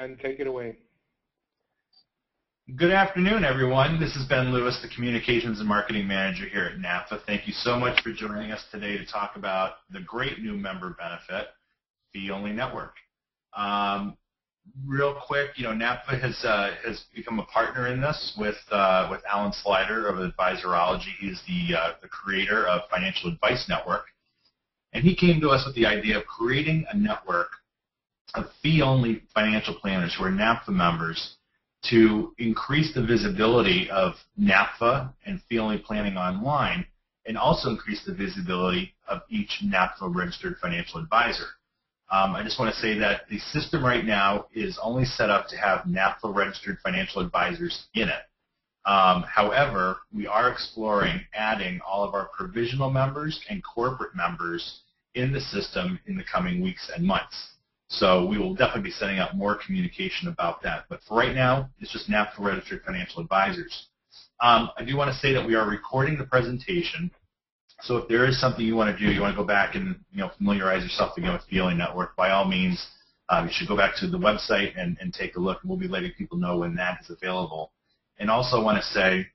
And take it away. Good afternoon, everyone. This is Ben Lewis, the Communications and Marketing Manager here at NAPFA. Thank you so much for joining us today to talk about the great new member benefit, Fee-Only Network. Real quick, NAPFA has become a partner in this with Alan Slider of Advisorology. He's the creator of Financial Advice Network, and he came to us with the idea of creating a network of fee-only financial planners who are NAPFA members to increase the visibility of NAPFA and fee-only planning online, and also increase the visibility of each NAPFA registered financial advisor. I just want to say that the system right now is only set up to have NAPFA registered financial advisors in it. However, we are exploring adding all of our provisional members and corporate members in the system in the coming weeks and months. So we will definitely be setting up more communication about that. But for right now, it's just NAPFA registered financial advisors. I do want to say that we are recording the presentation. So if there is something you want to do, you want to go back and familiarize yourself again with Fee-Only Network, by all means, you should go back to the website and take a look, and we'll be letting people know when that is available. And also want to say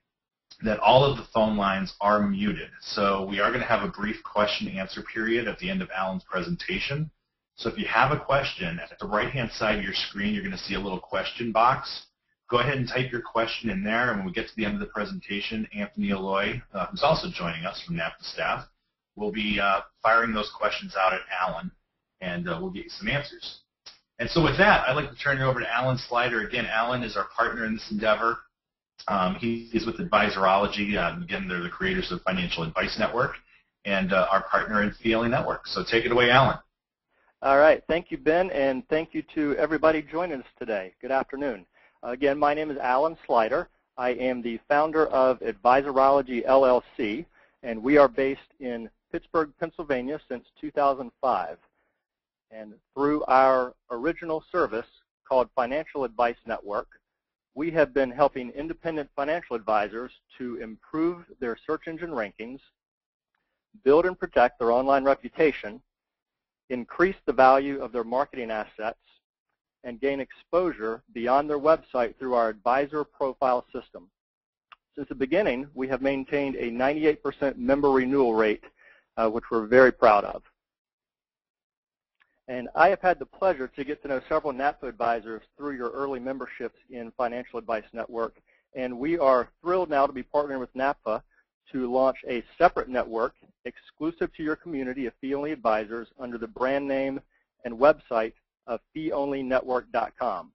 that all of the phone lines are muted. So we are going to have a brief question and answer period at the end of Alan's presentation. So if you have a question, at the right-hand side of your screen, you're going to see a little question box. Go ahead and type your question in there, and when we get to the end of the presentation, Anthony Alloy, who's also joining us from NAPFA staff, will be firing those questions out at Alan, and we'll get you some answers. And so with that, I'd like to turn it over to Alan Slider. Again, Alan is our partner in this endeavor. He is with Advisorology. Again, they're the creators of Financial Advice Network and our partner in Fee-Only Network. So take it away, Alan. All right. Thank you, Ben, and thank you to everybody joining us today. Good afternoon. Again, my name is Alan Slider. I am the founder of Advisorology, LLC, and we are based in Pittsburgh, Pennsylvania since 2005. And through our original service called Financial Advice Network, we have been helping independent financial advisors to improve their search engine rankings, build and protect their online reputation, increase the value of their marketing assets, and gain exposure beyond their website through our advisor profile system. Since the beginning, we have maintained a 98% member renewal rate, which we're very proud of. And I have had the pleasure to get to know several NAPFA advisors through your early memberships in Financial Advice Network, and we are thrilled now to be partnering with NAPFA to launch a separate network exclusive to your community of fee-only advisors under the brand name and website of feeonlynetwork.com.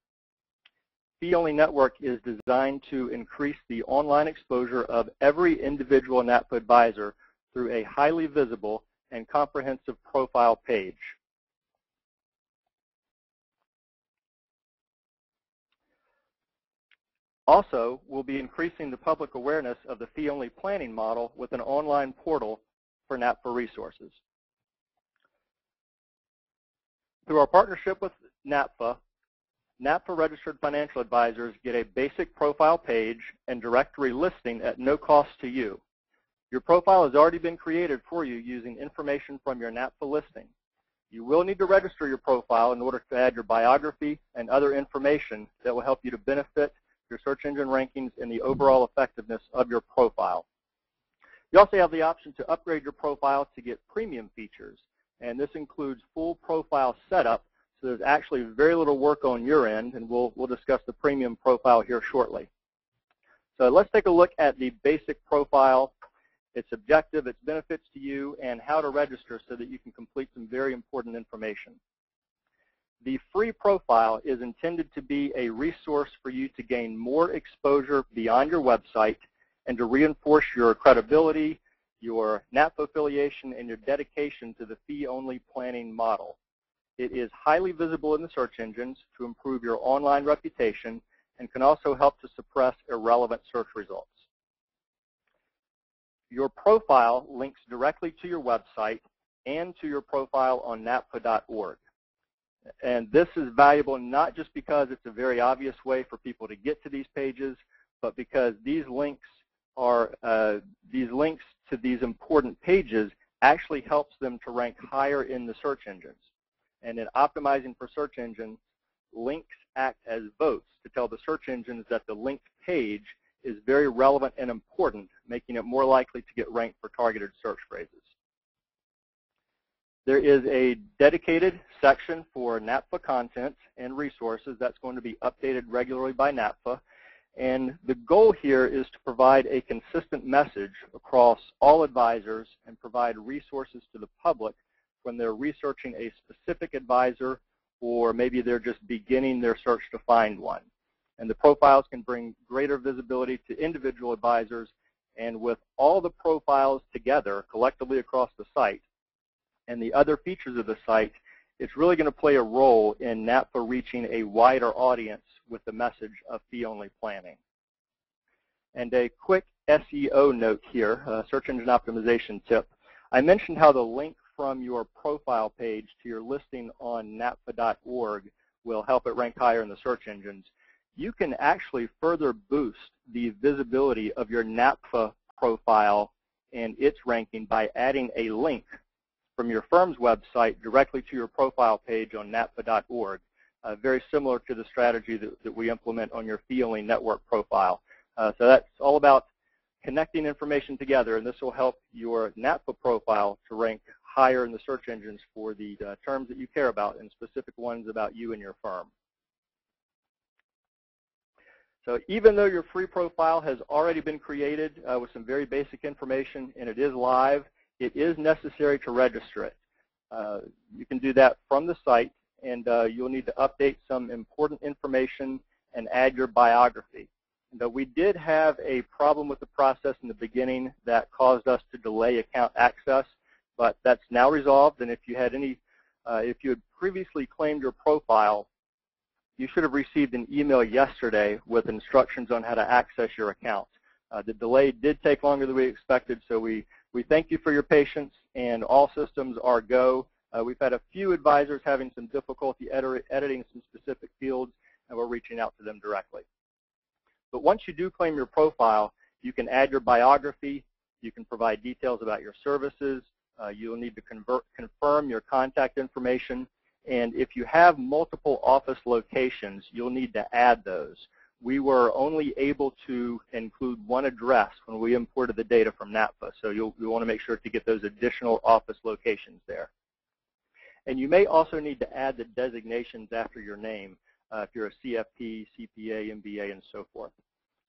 Fee-Only Network is designed to increase the online exposure of every individual NAPFA advisor through a highly visible and comprehensive profile page. Also, we'll be increasing the public awareness of the fee-only planning model with an online portal for NAPFA resources. Through our partnership with NAPFA, NAPFA registered financial advisors get a basic profile page and directory listing at no cost to you. Your profile has already been created for you using information from your NAPFA listing. You will need to register your profile in order to add your biography and other information that will help you to benefit your search engine rankings and the overall effectiveness of your profile. You also have the option to upgrade your profile to get premium features, and this includes full profile setup, so there's actually very little work on your end, and we'll discuss the premium profile here shortly. So let's take a look at the basic profile, its objective, its benefits to you, and how to register so that you can complete some very important information. The free profile is intended to be a resource for you to gain more exposure beyond your website and to reinforce your credibility, your NAPFA affiliation, and your dedication to the fee-only planning model. It is highly visible in the search engines to improve your online reputation and can also help to suppress irrelevant search results. Your profile links directly to your website and to your profile on napfa.org. And this is valuable not just because it's a very obvious way for people to get to these pages, but because these links to these important pages actually helps them to rank higher in the search engines. And in optimizing for search engines, links act as votes to tell the search engines that the linked page is very relevant and important, making it more likely to get ranked for targeted search phrases. There is a dedicated section for NAPFA content and resources that's going to be updated regularly by NAPFA. And the goal here is to provide a consistent message across all advisors and provide resources to the public when they're researching a specific advisor, or maybe they're just beginning their search to find one. And the profiles can bring greater visibility to individual advisors, and with all the profiles together collectively across the site and the other features of the site, it's really going to play a role in NAPFA reaching a wider audience with the message of fee-only planning. And a quick SEO note here, search engine optimization tip. I mentioned how the link from your profile page to your listing on napfa.org will help it rank higher in the search engines. You can actually further boost the visibility of your NAPFA profile and its ranking by adding a link from your firm's website directly to your profile page on napfa.org, very similar to the strategy that we implement on your fee-only network profile. So that's all about connecting information together, and this will help your NAPFA profile to rank higher in the search engines for the terms that you care about and specific ones about you and your firm. So even though your free profile has already been created with some very basic information and it is live, it is necessary to register it. You can do that from the site, and you'll need to update some important information and add your biography. And, we did have a problem with the process in the beginning that caused us to delay account access, but that's now resolved. And if you had previously claimed your profile, you should have received an email yesterday with instructions on how to access your account. The delay did take longer than we expected, so we thank you for your patience, and all systems are go. We've had a few advisors having some difficulty editing some specific fields, and we're reaching out to them directly. But once you do claim your profile, you can add your biography, you can provide details about your services, you'll need to confirm your contact information, and if you have multiple office locations, you'll need to add those. We were only able to include one address when we imported the data from NAPFA, so you'll want to make sure to get those additional office locations there. And you may also need to add the designations after your name, if you're a CFP, CPA, MBA, and so forth.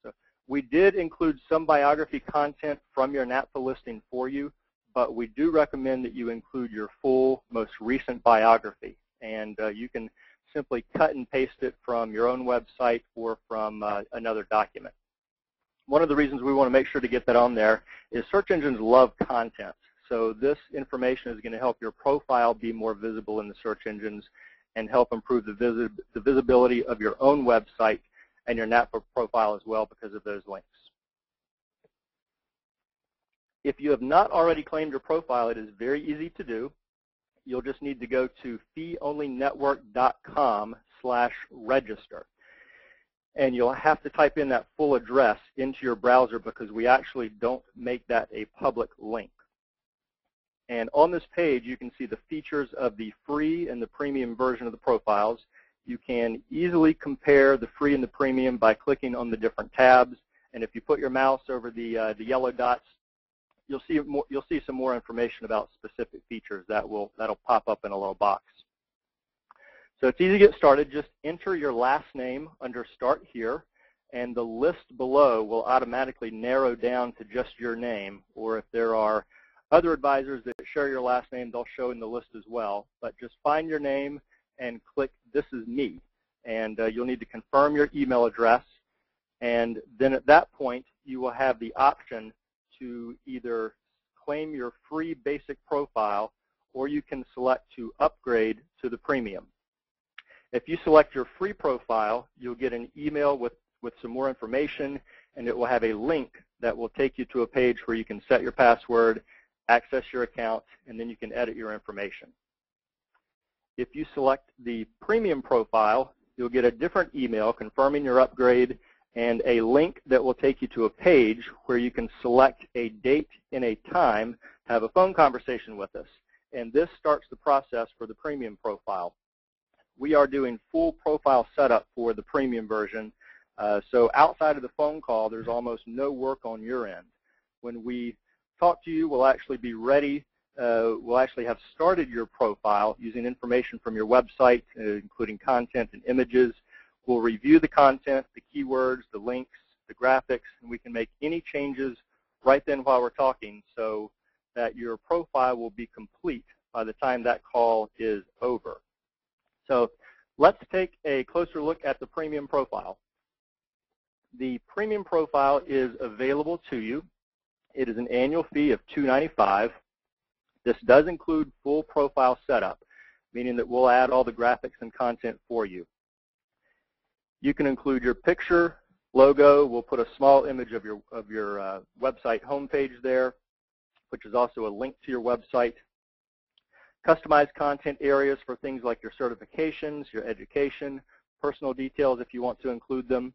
So we did include some biography content from your NAPFA listing for you, but we do recommend that you include your full, most recent biography. And you can simply cut and paste it from your own website or from another document. One of the reasons we want to make sure to get that on there is search engines love content. So this information is going to help your profile be more visible in the search engines and help improve the visibility of your own website and your NAPFA profile as well because of those links. If you have not already claimed your profile, it is very easy to do. You'll just need to go to feeonlynetwork.com/register. And you'll have to type in that full address into your browser because we actually don't make that a public link. And on this page, you can see the features of the free and the premium version of the profiles. You can easily compare the free and the premium by clicking on the different tabs. And if you put your mouse over the yellow dots, you'll see some more information about specific features that'll pop up in a little box. So it's easy to get started. Just enter your last name under Start Here, and the list below will automatically narrow down to just your name, or if there are other advisors that share your last name, they'll show in the list as well. But just find your name and click This Is Me, and you'll need to confirm your email address, and then at that point you will have the option to either claim your free basic profile, or you can select to upgrade to the premium. If you select your free profile, you'll get an email with some more information, and it will have a link that will take you to a page where you can set your password, access your account, and then you can edit your information. If you select the premium profile, you'll get a different email confirming your upgrade and a link that will take you to a page where you can select a date and a time to have a phone conversation with us. And this starts the process for the premium profile. we are doing full profile setup for the premium version. So outside of the phone call, there's almost no work on your end. When we talk to you, we'll actually be ready. We'll actually have started your profile using information from your website, including content and images. We'll review the content, the keywords, the links, the graphics, and we can make any changes right then while we're talking so that your profile will be complete by the time that call is over. So let's take a closer look at the premium profile. The premium profile is available to you. It is an annual fee of $295. This does include full profile setup, meaning that we'll add all the graphics and content for you. You can include your picture, logo. We'll put a small image of your website homepage there, which is also a link to your website. Customized content areas for things like your certifications, your education, personal details if you want to include them.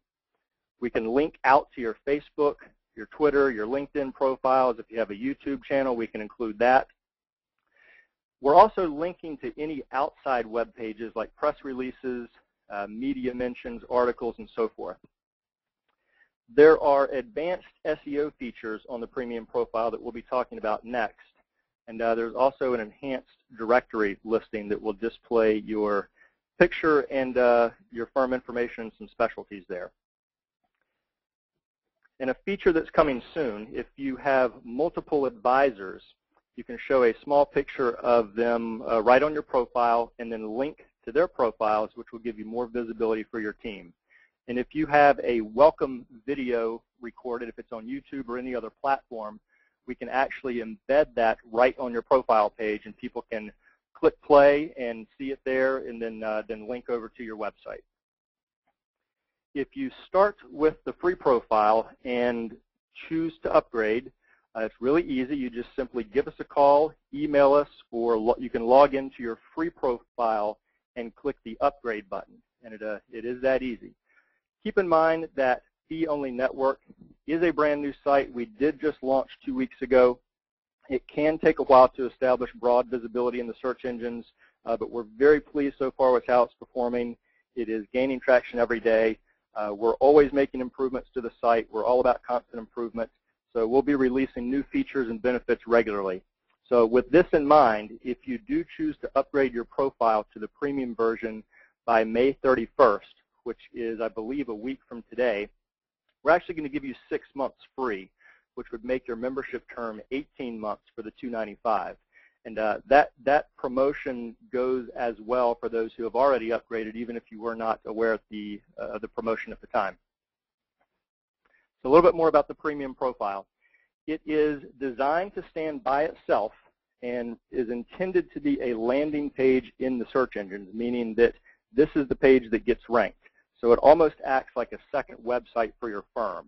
We can link out to your Facebook, your Twitter, your LinkedIn profiles. If you have a YouTube channel, we can include that. We're also linking to any outside web pages like press releases, media mentions, articles, and so forth. There are advanced SEO features on the premium profile that we'll be talking about next. And there's also an enhanced directory listing that will display your picture and your firm information and some specialties there. And a feature that's coming soon, if you have multiple advisors, you can show a small picture of them right on your profile and then link to their profiles, which will give you more visibility for your team. And if you have a welcome video recorded, if it's on YouTube or any other platform, we can actually embed that right on your profile page, and people can click play and see it there and then link over to your website. If you start with the free profile and choose to upgrade, it's really easy. You just simply give us a call, email us, or you can log into your free profile and click the upgrade button. And it is that easy. Keep in mind that Fee Only Network is a brand new site. We did just launch 2 weeks ago. It can take a while to establish broad visibility in the search engines, but we're very pleased so far with how it's performing. It is gaining traction every day. We're always making improvements to the site. We're all about constant improvement. So we'll be releasing new features and benefits regularly. So with this in mind, if you do choose to upgrade your profile to the premium version by May 31st, which is, I believe, a week from today, we're actually going to give you 6 months free, which would make your membership term 18 months for the $295. And that promotion goes as well for those who have already upgraded, even if you were not aware of the promotion at the time. So a little bit more about the premium profile. It is designed to stand by itself and is intended to be a landing page in the search engines, meaning that this is the page that gets ranked. So it almost acts like a second website for your firm.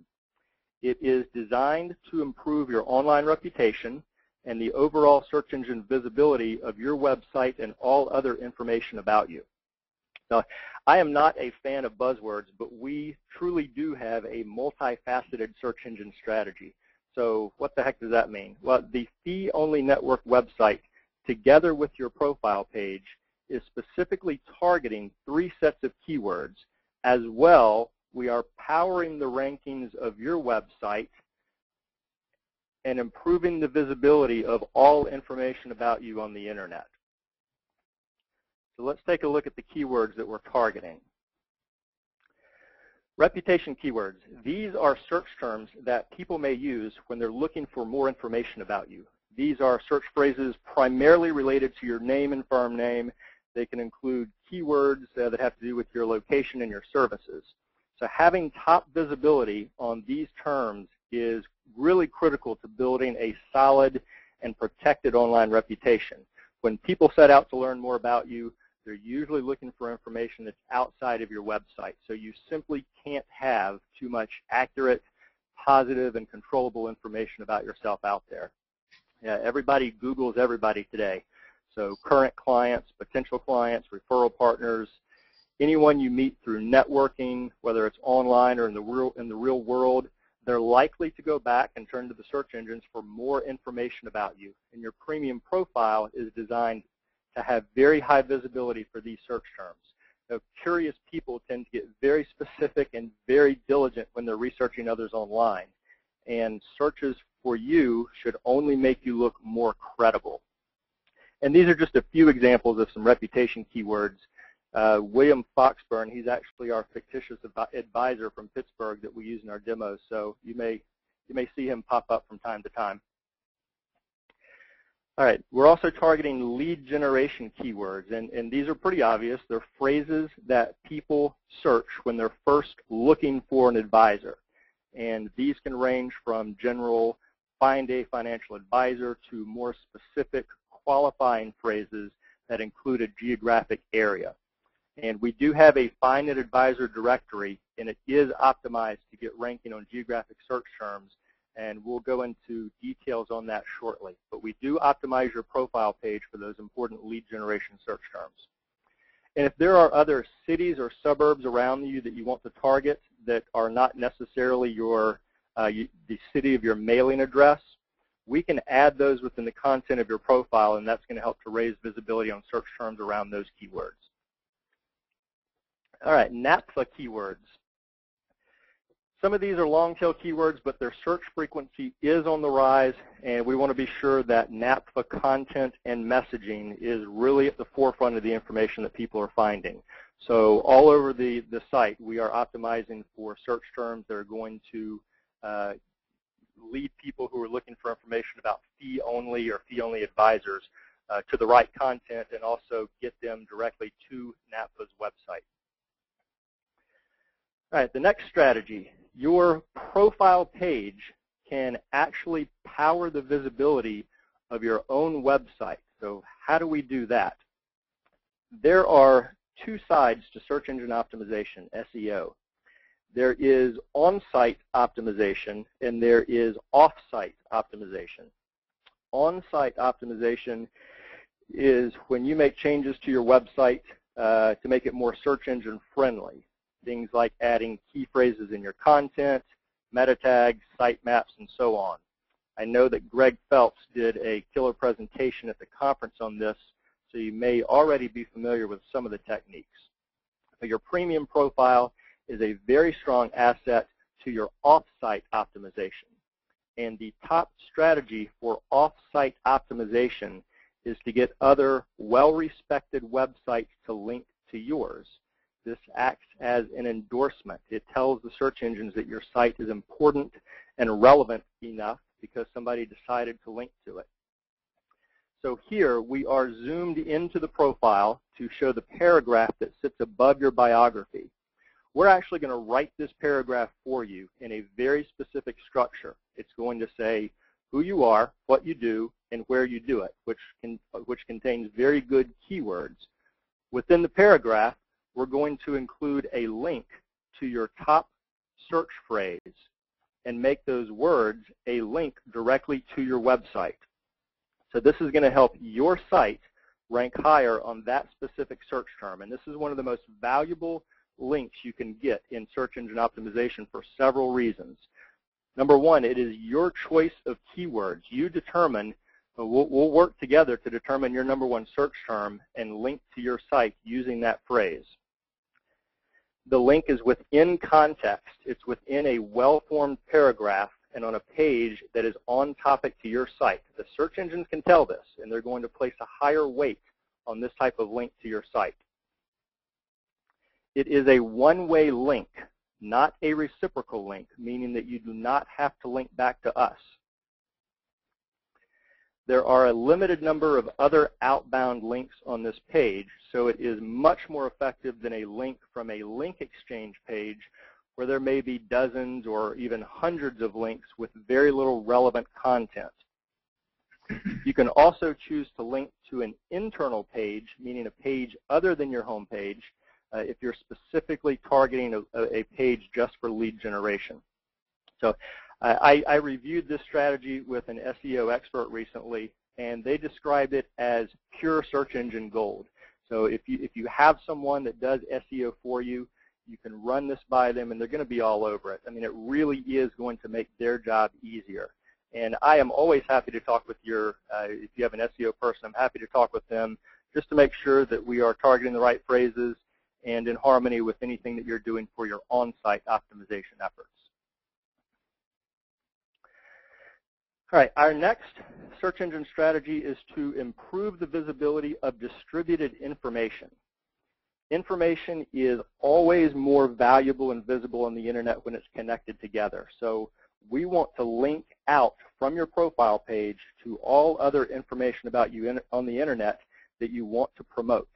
It is designed to improve your online reputation and the overall search engine visibility of your website and all other information about you. Now, I am not a fan of buzzwords, but we truly do have a multifaceted search engine strategy. So what the heck does that mean? Well, the Fee Only Network website, together with your profile page, is specifically targeting 3 sets of keywords. As well, we are powering the rankings of your website and improving the visibility of all information about you on the internet. So let's take a look at the keywords that we're targeting. Reputation keywords. These are search terms that people may use when they're looking for more information about you. These are search phrases primarily related to your name and firm name. They can include keywords that have to do with your location and your services. So having top visibility on these terms is really critical to building a solid and protected online reputation. When people set out to learn more about you, they're usually looking for information that's outside of your website. So you simply can't have too much accurate, positive, and controllable information about yourself out there. Yeah, everybody Googles everybody today. So current clients, potential clients, referral partners, anyone you meet through networking, whether it's online or in the real world, they're likely to go back and turn to the search engines for more information about you. And your premium profile is designed to have very high visibility for these search terms. Curious people tend to get very specific and very diligent when they're researching others online. And searches for you should only make you look more credible. And these are just a few examples of some reputation keywords. William Foxburn, he's actually our fictitious advisor from Pittsburgh that we use in our demos, so you may see him pop up from time to time. All right, we're also targeting lead generation keywords, and these are pretty obvious. They're phrases that people search when they're first looking for an advisor. And these can range from general find a financial advisor to more specific qualifying phrases that include a geographic area. And we do have a find an advisor directory, and it is optimized to get ranking on geographic search terms, and we'll go into details on that shortly. But we do optimize your profile page for those important lead generation search terms. And if there are other cities or suburbs around you that you want to target that are not necessarily the city of your mailing address, we can add those within the content of your profile, and that's going to help to raise visibility on search terms around those keywords. All right, NAPFA keywords. Some of these are long-tail keywords, but their search frequency is on the rise, and we want to be sure that NAPFA content and messaging is really at the forefront of the information that people are finding. So all over the site, we are optimizing for search terms that are going to lead people who are looking for information about fee-only or fee-only advisors to the right content, and also get them directly to NAPFA's website. All right, the next strategy, your profile page can actually power the visibility of your own website. So how do we do that? There are two sides to search engine optimization, SEO. There is on-site optimization, and there is off-site optimization. On-site optimization is when you make changes to your website to make it more search engine friendly. Things like adding key phrases in your content, meta tags, sitemaps, and so on. I know that Greg Phelps did a killer presentation at the conference on this, so you may already be familiar with some of the techniques. So your premium profile is a very strong asset to your off-site optimization. And the top strategy for off-site optimization is to get other well-respected websites to link to yours. This acts as an endorsement. It tells the search engines that your site is important and relevant enough because somebody decided to link to it. So here we are zoomed into the profile to show the paragraph that sits above your biography. We're actually going to write this paragraph for you in a very specific structure. It's going to say who you are, what you do, and where you do it, which contains very good keywords. Within the paragraph, we're going to include a link to your top search phrase and make those words a link directly to your website. So this is going to help your site rank higher on that specific search term. And this is one of the most valuable links you can get in search engine optimization for several reasons. Number one, it is your choice of keywords. You determine, we'll work together to determine your number one search term and link to your site using that phrase. The link is within context. It's within a well-formed paragraph and on a page that is on topic to your site. The search engines can tell this, and they're going to place a higher weight on this type of link to your site. It is a one-way link, not a reciprocal link, meaning that you do not have to link back to us. There are a limited number of other outbound links on this page, so it is much more effective than a link from a link exchange page where there may be dozens or even hundreds of links with very little relevant content. You can also choose to link to an internal page, meaning a page other than your home page, if you're specifically targeting a page just for lead generation. So I reviewed this strategy with an SEO expert recently, and they described it as pure search engine gold. So if you have someone that does SEO for you, you can run this by them, and they're going to be all over it. I mean, it really is going to make their job easier. And I am always happy to talk with if you have an SEO person, I'm happy to talk with them just to make sure that we are targeting the right phrases and in harmony with anything that you're doing for your on-site optimization efforts. All right, our next search engine strategy is to improve the visibility of distributed information. Information is always more valuable and visible on the internet when it's connected together. So we want to link out from your profile page to all other information about you on the internet that you want to promote.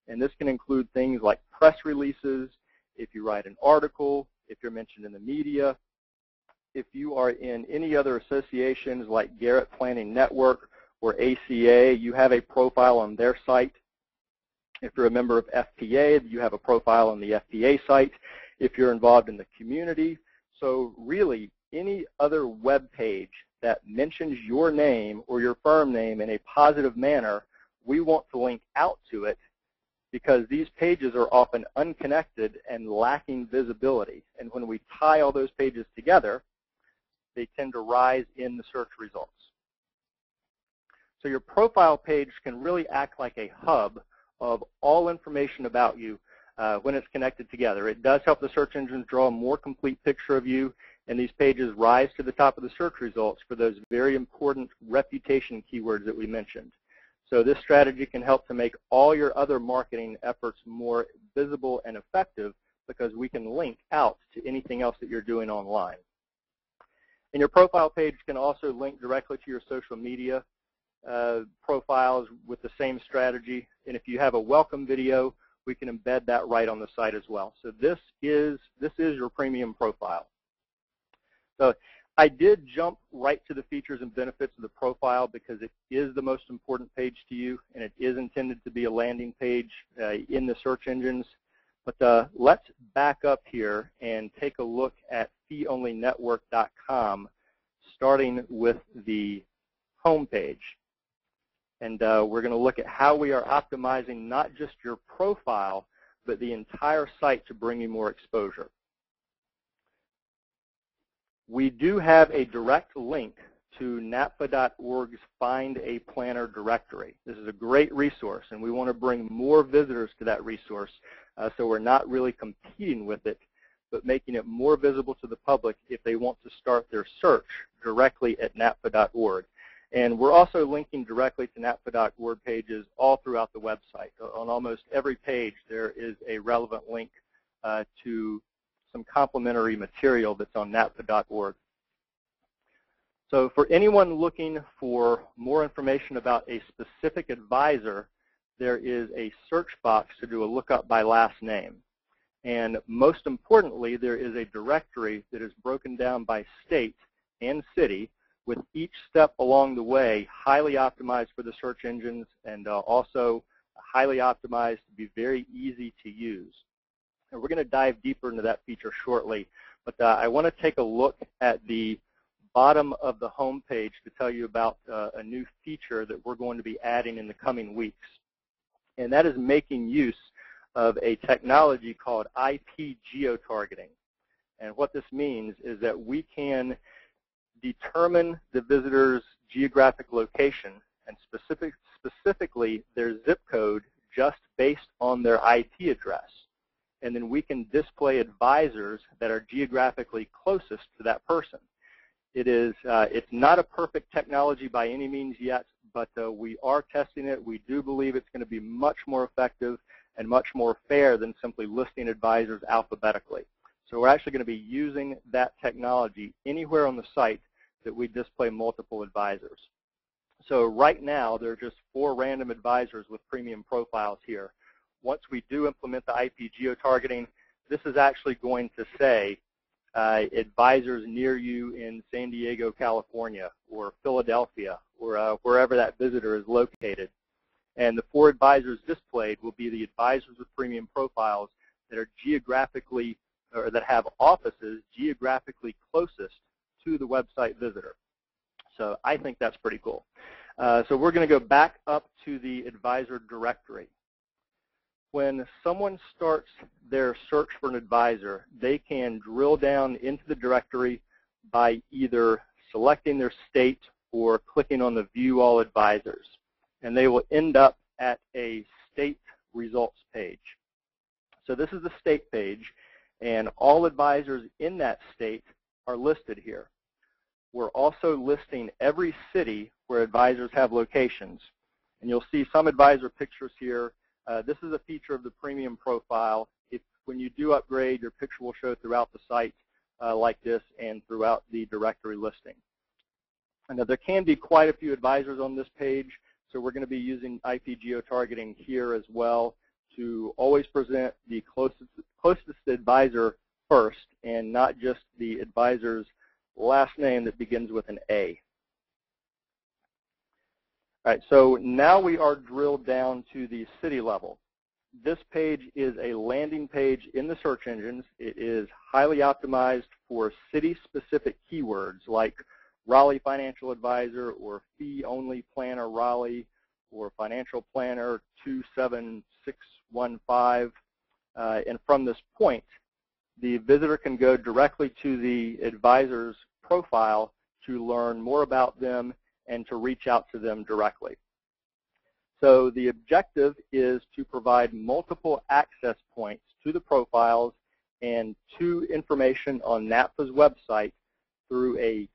And this can include things like press releases, if you write an article, if you're mentioned in the media, if you are in any other associations like Garrett Planning Network or ACA, you have a profile on their site. If you're a member of FPA, you have a profile on the FPA site. If you're involved in the community, so really any other web page that mentions your name or your firm name in a positive manner, we want to link out to it because these pages are often unconnected and lacking visibility. And when we tie all those pages together, they tend to rise in the search results. So your profile page can really act like a hub of all information about you when it's connected together. It does help the search engines draw a more complete picture of you, and these pages rise to the top of the search results for those very important reputation keywords that we mentioned. So this strategy can help to make all your other marketing efforts more visible and effective because we can link out to anything else that you're doing online. And your profile page can also link directly to your social media profiles with the same strategy. And if you have a welcome video, we can embed that right on the site as well. So this is your premium profile. So I did jump right to the features and benefits of the profile because it is the most important page to you, and it is intended to be a landing page in the search engines. But let's back up here and take a look at feeonlynetwork.com, starting with the home page. And we're going to look at how we are optimizing not just your profile, but the entire site to bring you more exposure. We do have a direct link to NAPFA.org's Find a Planner directory. This is a great resource, and we want to bring more visitors to that resource, so we're not really competing with it, but making it more visible to the public if they want to start their search directly at NAPFA.org. And we're also linking directly to NAPFA.org pages all throughout the website. On almost every page, there is a relevant link to some complementary material that's on NAPFA.org. So for anyone looking for more information about a specific advisor, there is a search box to do a lookup by last name. And most importantly, there is a directory that is broken down by state and city, with each step along the way highly optimized for the search engines and also highly optimized to be very easy to use. And we're going to dive deeper into that feature shortly, but I want to take a look at the bottom of the home page to tell you about a new feature that we're going to be adding in the coming weeks. And that is making use of a technology called IP geotargeting. And what this means is that we can determine the visitor's geographic location and specifically their zip code just based on their IP address. And then we can display advisors that are geographically closest to that person. It's not a perfect technology by any means yet, but we are testing it. We do believe it's going to be much more effective and much more fair than simply listing advisors alphabetically. So we're actually going to be using that technology anywhere on the site that we display multiple advisors. So right now, there are just 4 random advisors with premium profiles here. Once we do implement the IP geotargeting, this is actually going to say advisors near you in San Diego, California, or Philadelphia, or wherever that visitor is located. And the 4 advisors displayed will be the advisors with premium profiles that are geographically, or that have offices geographically closest to the website visitor. So I think that's pretty cool. So we're going to go back up to the advisor directory. When someone starts their search for an advisor, they can drill down into the directory by either selecting their state or clicking on the View All Advisors. And they will end up at a state results page. So this is the state page, and all advisors in that state are listed here. We're also listing every city where advisors have locations. And you'll see some advisor pictures here. This is a feature of the premium profile. When you do upgrade, your picture will show throughout the site like this and throughout the directory listing. And now there can be quite a few advisors on this page, so we're going to be using IP geotargeting here as well to always present the closest advisor first and not just the advisor's last name that begins with an A. All right, so now we are drilled down to the city level. This page is a landing page in the search engines. It is highly optimized for city-specific keywords like Raleigh Financial Advisor or Fee-Only Planner Raleigh or Financial Planner 27615. And from this point, the visitor can go directly to the advisor's profile to learn more about them and to reach out to them directly. So the objective is to provide multiple access points to the profiles and to information on NAPFA's website through a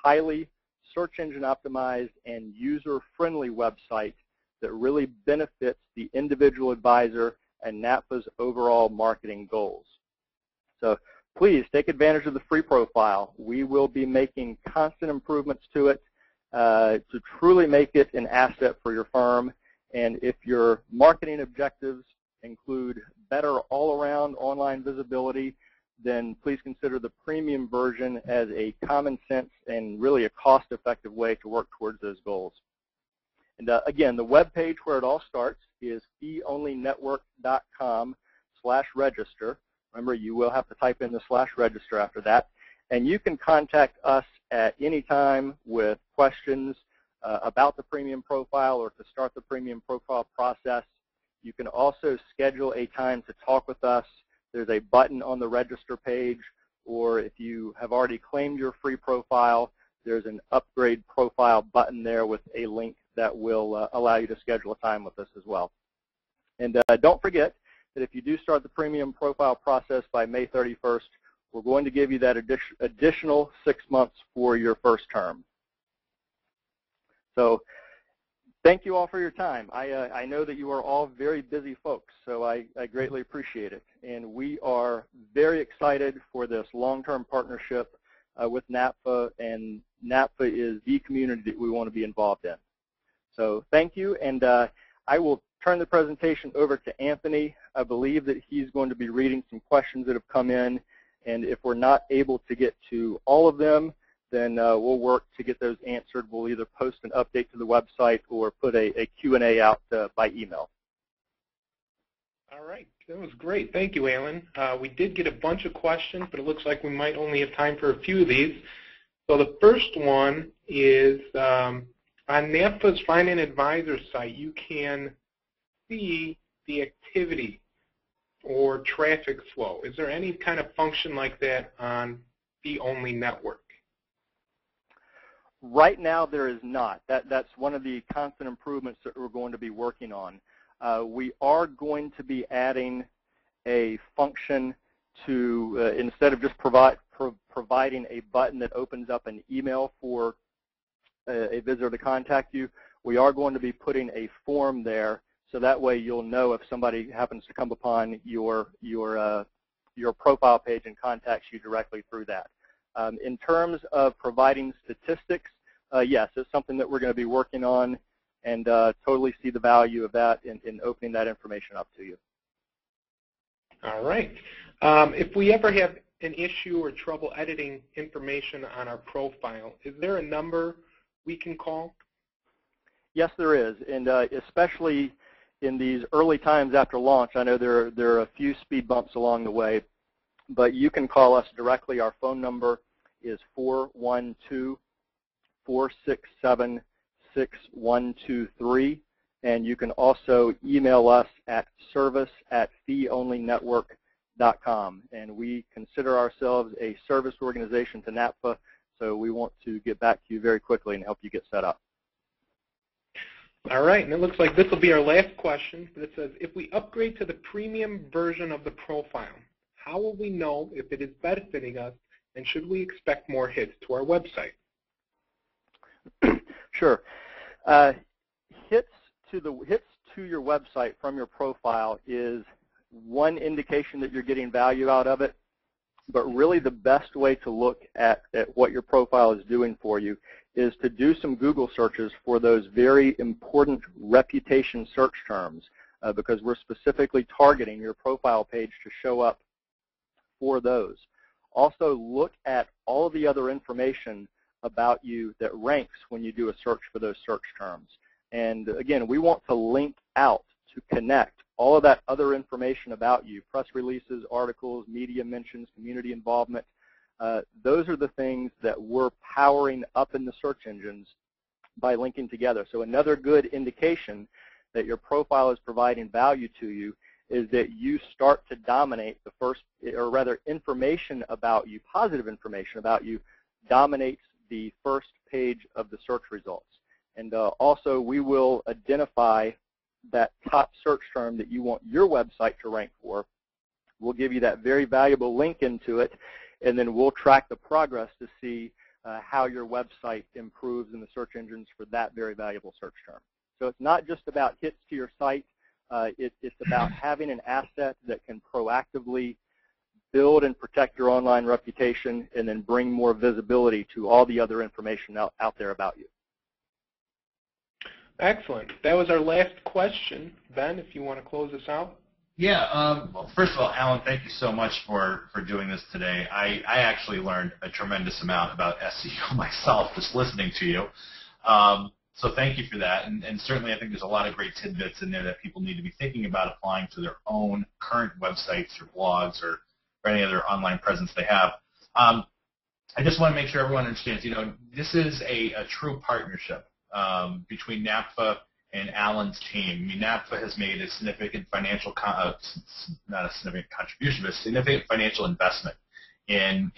highly search engine optimized and user-friendly website that really benefits the individual advisor and NAPFA's overall marketing goals. So please take advantage of the free profile. We will be making constant improvements to it to truly make it an asset for your firm. And if your marketing objectives include better all-around online visibility, then please consider the premium version as a common sense and really a cost-effective way to work towards those goals. And again, the web page where it all starts is feeonlynetwork.com/register. Remember, you will have to type in the /register after that. And you can contact us at any time with questions about the premium profile or to start the premium profile process. You can also schedule a time to talk with us. There's a button on the register page, or if you have already claimed your free profile, there's an upgrade profile button there with a link that will allow you to schedule a time with us as well. And don't forget that if you do start the premium profile process by May 31st, we're going to give you that additional 6 months for your first term. So thank you all for your time. I know that you are all very busy folks, so I greatly appreciate it. And we are very excited for this long-term partnership with NAPFA, and NAPFA is the community that we want to be involved in. So thank you, and I will turn the presentation over to Anthony. I believe that he's going to be reading some questions that have come in, and if we're not able to get to all of them, then we'll work to get those answered. We'll either post an update to the website or put a Q&A out by email. All right, that was great. Thank you, Alan. We did get a bunch of questions, but it looks like we might only have time for a few of these. So the first one is on NAPFA's Find an Advisor site, you can see the activity or traffic flow. Is there any kind of function like that on the Only Network? Right now, there is not. That's one of the constant improvements that we're going to be working on. We are going to be adding a function to, instead of just providing a button that opens up an email for a visitor to contact you, we are going to be putting a form there, so that way you'll know if somebody happens to come upon your profile page and contacts you directly through that. In terms of providing statistics, yes, it's something that we're going to be working on, and totally see the value of that in opening that information up to you. All right. If we ever have an issue or trouble editing information on our profile, is there a number we can call? Yes, there is, and especially in these early times after launch, I know there are a few speed bumps along the way, but you can call us directly. Our phone number is 412-467-6123, and you can also email us at service@feeonlynetwork.com. And we consider ourselves a service organization to NAPFA, so we want to get back to you very quickly and help you get set up. All right, and it looks like this will be our last question. But it says, if we upgrade to the premium version of the profile, how will we know if it is benefiting us, and should we expect more hits to our website? Sure. Hits to your website from your profile is one indication that you're getting value out of it, but really the best way to look at what your profile is doing for you is to do some Google searches for those very important reputation search terms, because we're specifically targeting your profile page to show up for those. Also, look at all of the other information about you that ranks when you do a search for those search terms. And again, we want to link out to connect all of that other information about you, press releases, articles, media mentions, community involvement. Those are the things that we're powering up in the search engines by linking together. So another good indication that your profile is providing value to you is that you start to dominate the first, or rather information about you, positive information about you, dominates the first page of the search results. And also, we will identify that top search term that you want your website to rank for. We'll give you that very valuable link into it, and then we'll track the progress to see how your website improves in the search engines for that very valuable search term. So it's not just about hits to your site. It's about having an asset that can proactively build and protect your online reputation and then bring more visibility to all the other information out there about you. Excellent. That was our last question. Ben, if you want to close us out. Yeah, well, first of all, Alan, thank you so much for doing this today. I actually learned a tremendous amount about SEO myself just listening to you. So thank you for that. And certainly I think there's a lot of great tidbits in there that people need to be thinking about applying to their own current websites or blogs or any other online presence they have. I just want to make sure everyone understands, this is a true partnership between NAPFA and Alan's team. I mean, NAPFA has made a significant financial, not a significant contribution, but a significant financial investment in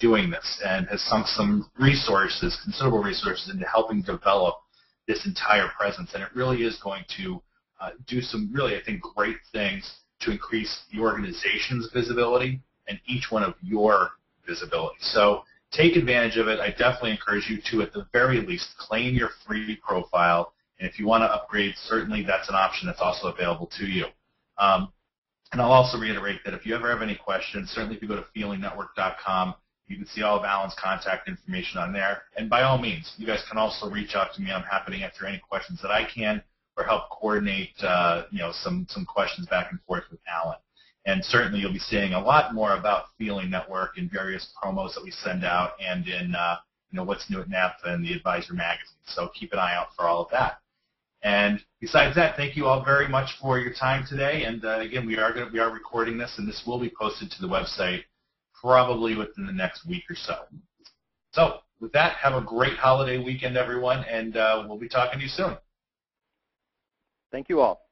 doing this, and has sunk some resources, considerable resources, into helping develop this entire presence. And it really is going to do some really, I think, great things to increase the organization's visibility and each one of your visibility. So take advantage of it. I definitely encourage you to, at the very least, claim your free profile. And if you want to upgrade, certainly that's an option that's also available to you. And I'll also reiterate that if you ever have any questions, certainly if you go to feelingnetwork.com, you can see all of Alan's contact information on there. And by all means, you guys can also reach out to me. I'm happy to answer any questions that I can or help coordinate some questions back and forth with Alan. And certainly you'll be seeing a lot more about Feeling Network in various promos that we send out and in what's new at NAPFA and the Advisor magazine. So keep an eye out for all of that. And besides that, thank you all very much for your time today. And again, we are recording this, and this will be posted to the website probably within the next week or so. So with that, have a great holiday weekend, everyone, and we'll be talking to you soon. Thank you all.